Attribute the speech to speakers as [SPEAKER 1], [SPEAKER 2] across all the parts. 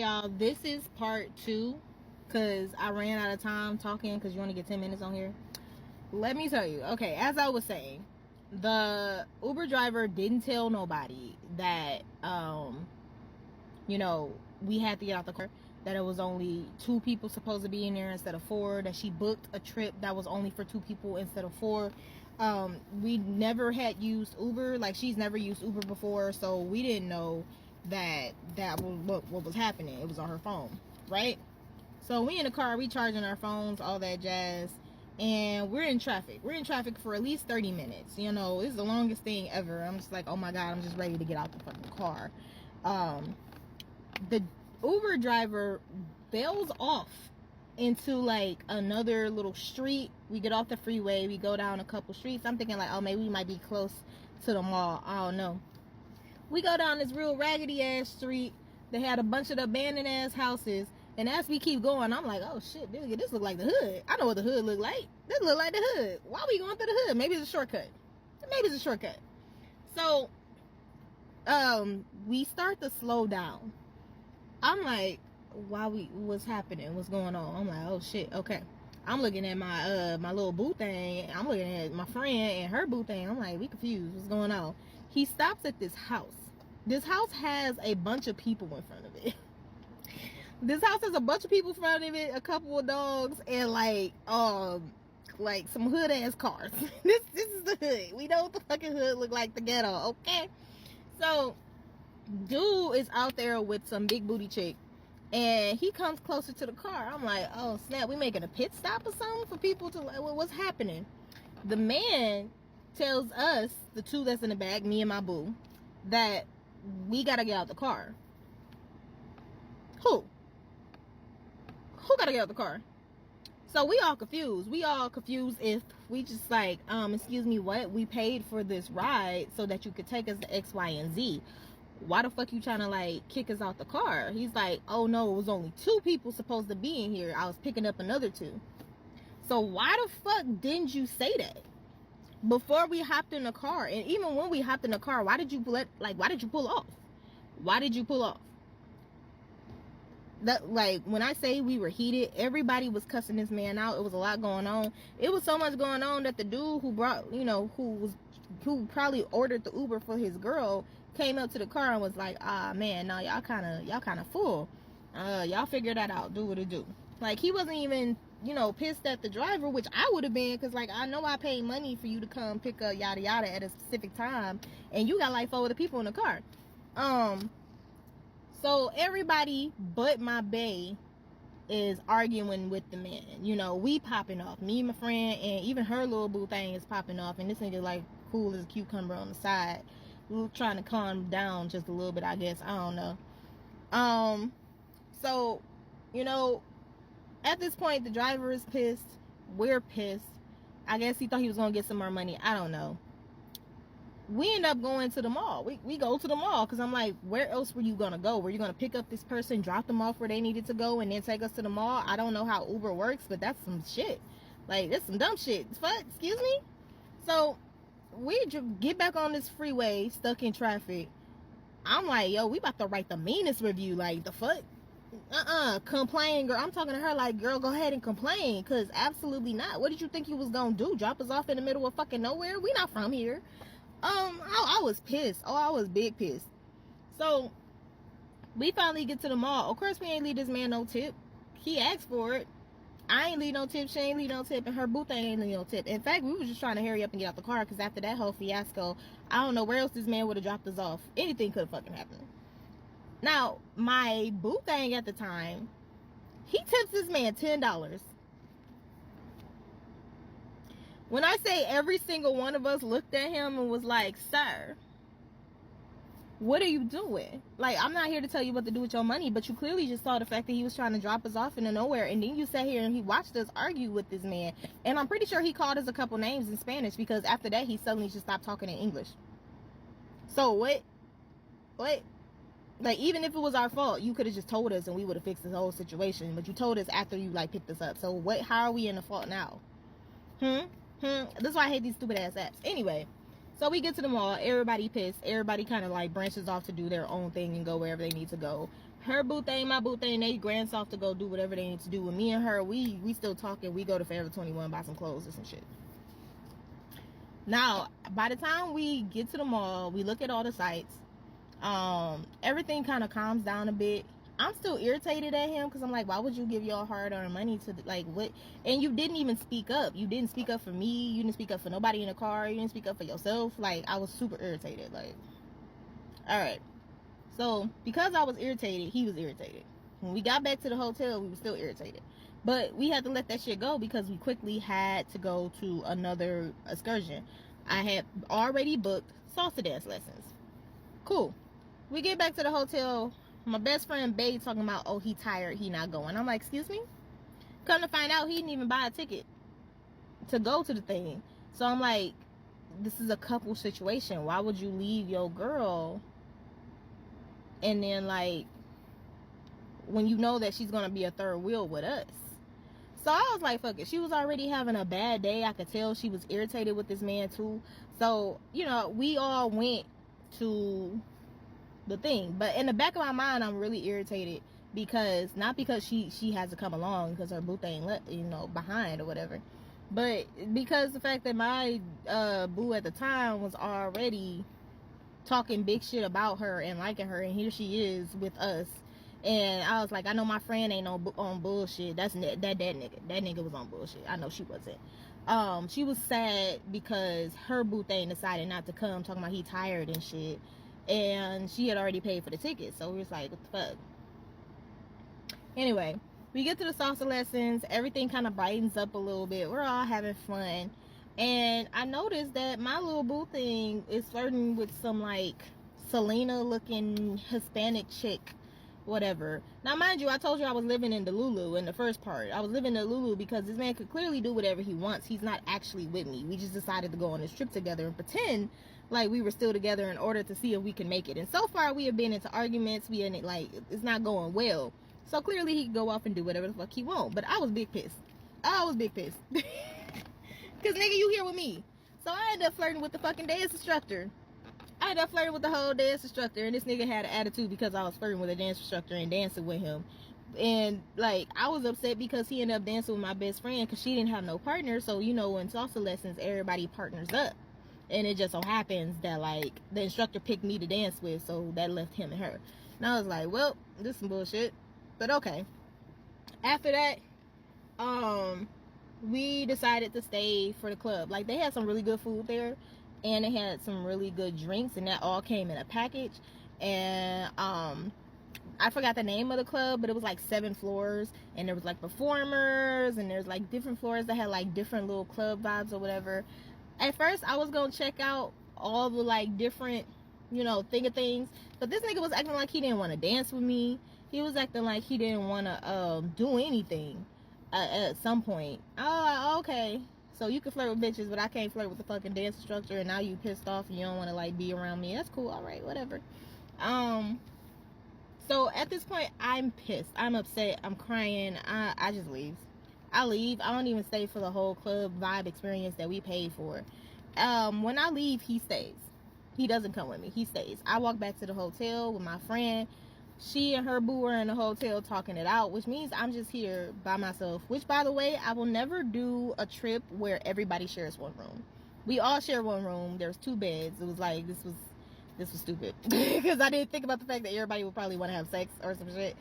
[SPEAKER 1] Y'all, this is part 2 because I ran out of time talking because you only get 10 minutes on here. Let me tell you. Okay, as I was saying, the Uber driver didn't tell nobody that we had to get out the car, that it was only 2 people supposed to be in there instead of 4, that she booked a trip that was only for 2 people instead of 4. We never had used Uber. Like, she's never used Uber before, so we didn't know that was what was happening. It was on her phone, right? So we in the car, we charging our phones, all that jazz, and we're in traffic for at least 30 minutes. This is the longest thing ever. I'm just like, oh my god, I'm just ready to get out the fucking car. The Uber driver bails off into like another little street. We get off the freeway, we go down a couple streets. I'm thinking like, oh, maybe we might be close to the mall. I don't know. We go down this real raggedy ass street. They had a bunch of the abandoned ass houses. And as we keep going, I'm like, oh shit, dude, this look like the hood. I know what the hood look like. This look like the hood. Why are we going through the hood? Maybe it's a shortcut. So, we start to slow down. I'm like, what's happening? What's going on? I'm like, oh shit, okay. I'm looking at my little boo thing. I'm looking at my friend and her boo thing. I'm like, we confused. What's going on? He stops at this house. This house has a bunch of people in front of it. This house has a bunch of people in front of it, a couple of dogs, and like some hood ass cars. This is the hood. We know what the fucking hood look like, the ghetto, okay? So, dude is out there with some big booty chick, and he comes closer to the car. I'm like, oh snap, we making a pit stop or something for people to like, what's happening? The man tells us, the 2 that's in the back, me and my boo, that we gotta get out the car. Who gotta get out the car? So we all confused if we just like, excuse me, what? We paid for this ride so that you could take us to X, Y, and Z. Why the fuck you trying to like kick us out the car? He's like, oh no, it was only 2 people supposed to be in here. I was picking up another 2. So why the fuck didn't you say that before we hopped in the car? And even when we hopped in the car, why did you pull off? Why did you pull off? That, like, when I say we were heated, everybody was cussing this man out. It was a lot going on. It was so much going on that the dude who brought, who probably ordered the Uber for his girl, came up to the car and was like, ah man, no, y'all kind of full. Y'all figure that out. Do what it do. Like, he wasn't even, pissed at the driver, which I would have been, because like, I know I paid money for you to come pick up yada yada at a specific time, and you got like 4 other people in the car. So everybody but my bae is arguing with the man. We popping off. Me and my friend, and even her little boo thing is popping off. And this nigga like cool as a cucumber on the side. We were trying to calm down just a little bit, I guess. I don't know. So, at this point, the driver is pissed. We're pissed. I guess he thought he was going to get some more money. I don't know. We end up going to the mall. We go to the mall because I'm like, where else were you going to go? Were you going to pick up this person, drop them off where they needed to go, and then take us to the mall? I don't know how Uber works, but that's some shit. Like, that's some dumb shit. Fuck, excuse me? So, we get back on this freeway, stuck in traffic. I'm like, yo, we about to write the meanest review. Like, the fuck? Complain, girl. I'm talking to her like, girl, go ahead and complain, because absolutely not. What did you think you was going to do? Drop us off in the middle of fucking nowhere? We not from here. I was pissed. I was big pissed. So we finally get to the mall. Of course, we ain't leave this man no tip. He asked for it. I ain't leave no tip. She ain't leave no tip, and her boo thing ain't leave no tip. In fact, we was just trying to hurry up and get out the car, because after that whole fiasco, I don't know where else this man would have dropped us off. Anything could have fucking happened. Now, my boo thing at the time, he tips this man $10. When I say every single one of us looked at him and was like, sir, what are you doing? Like, I'm not here to tell you what to do with your money, but you clearly just saw the fact that he was trying to drop us off into nowhere, and then you sat here and he watched us argue with this man, and I'm pretty sure he called us a couple names in Spanish, because after that he suddenly just stopped talking in English. So what? Like, even if it was our fault, you could have just told us and we would have fixed this whole situation, but you told us after you like picked us up. So what? How are we in the fault now? That's why I hate these stupid ass apps. Anyway, so we get to the mall. Everybody pissed. Everybody kind of like branches off to do their own thing and go wherever they need to go. Her boo thing, my boo thing, they grants off to go do whatever they need to do. With me and her, we still talking. We go to Forever 21, buy some clothes or some shit. Now, by the time we get to the mall, we look at all the sites. Everything kind of calms down a bit. I'm still irritated at him because I'm like, why would you give your hard-earned money to, like, what? And you didn't even speak up. You didn't speak up for me. You didn't speak up for nobody in the car. You didn't speak up for yourself. Like, I was super irritated. Like, all right. So, because I was irritated, he was irritated. When we got back to the hotel, we were still irritated. But we had to let that shit go because we quickly had to go to another excursion. I had already booked salsa dance lessons. Cool. We get back to the hotel. My best friend Bae talking about, oh, he tired, he not going. I'm like, excuse me? Come to find out, he didn't even buy a ticket to go to the thing. So I'm like, this is a couple situation. Why would you leave your girl and then, like, when you know that she's gonna be a third wheel with us? So I was like, fuck it. She was already having a bad day. I could tell she was irritated with this man too. So, you know, we all went to the thing. But in the back of my mind, I'm really irritated because, not because she has to come along because her boo thing, you know, behind or whatever, but because the fact that my boo at the time was already talking big shit about her and liking her, and here she is with us. And I was like, I know my friend ain't on bullshit. That nigga was on bullshit. I know she wasn't. She was sad because her boo thing decided not to come, talking about he tired and shit, and she had already paid for the ticket. So we was like, what the fuck? Anyway, we get to the salsa lessons. Everything kind of brightens up a little bit. We're all having fun, and I noticed that my little boo thing is flirting with some like Selena looking Hispanic chick, whatever. Now mind you, I told you I was living in Delulu in the first part. I was living in Delulu because this man could clearly do whatever he wants. He's not actually with me. We just decided to go on this trip together and pretend like we were still together in order to see if we can make it. And so far we have been into arguments. We in it, like, it's not going well. So clearly he can go off and do whatever the fuck he wants. But I was big pissed. I was big pissed. Cause nigga, you here with me. So I ended up flirting with the fucking dance instructor. I ended up flirting with the whole dance instructor, and this nigga had an attitude because I was flirting with a dance instructor and dancing with him. And like, I was upset because he ended up dancing with my best friend because she didn't have no partner. So, you know, in salsa lessons, everybody partners up, and it just so happens that like the instructor picked me to dance with, so that left him and her. And I was like, well, this is some bullshit, but okay. After that, we decided to stay for the club. Like, they had some really good food there, and they had some really good drinks, and that all came in a package. And I forgot the name of the club, but it was like 7 floors, and there was like performers, and there's like different floors that had like different little club vibes or whatever. At first I was gonna check out all the like different, you know, things, but this nigga was acting like he didn't want to dance with me. He was acting like he didn't want to do anything at some point. I was like, okay, so you can flirt with bitches, but I can't flirt with the fucking dance instructor, and now you pissed off and you don't want to like be around me. That's cool. All right, whatever. So at this point, I'm pissed. I'm upset. I'm crying. I just leave. I leave. I don't even stay for the whole club vibe experience that we paid for. When I leave, he stays. He doesn't come with me. He stays. I walk back to the hotel with my friend. She and her boo are in the hotel talking it out, which means I'm just here by myself. Which, by the way, I will never do a trip where everybody shares one room. We all share one room. There's 2 beds. It was like, this was stupid. Because I didn't think about the fact that everybody would probably want to have sex or some shit.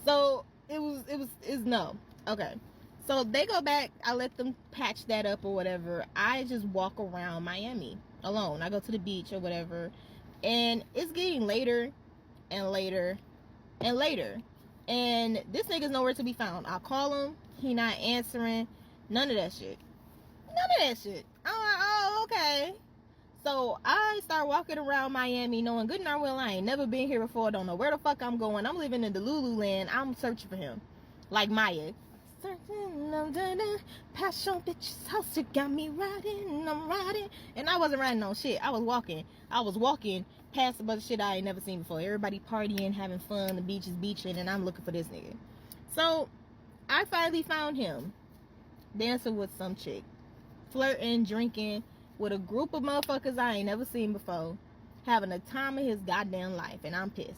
[SPEAKER 1] So, it's no. Okay. So, they go back. I let them patch that up or whatever. I just walk around Miami alone. I go to the beach or whatever. And it's getting later and later and later, and this nigga's nowhere to be found. I call him, he not answering. None of that shit. I'm like, oh, okay. So I start walking around Miami knowing good and darn well I ain't never been here before. Don't know where the fuck I'm going. I'm living in the Lululand. I'm searching for him like Maya. Passion bitches house, you got me riding, I'm riding. And I wasn't riding on shit. I was walking past a bunch of shit I ain't never seen before. Everybody partying, having fun, the beach is beaching, and I'm looking for this nigga. So I finally found him dancing with some chick, flirting, drinking with a group of motherfuckers I ain't never seen before, having the time of his goddamn life, and I'm pissed.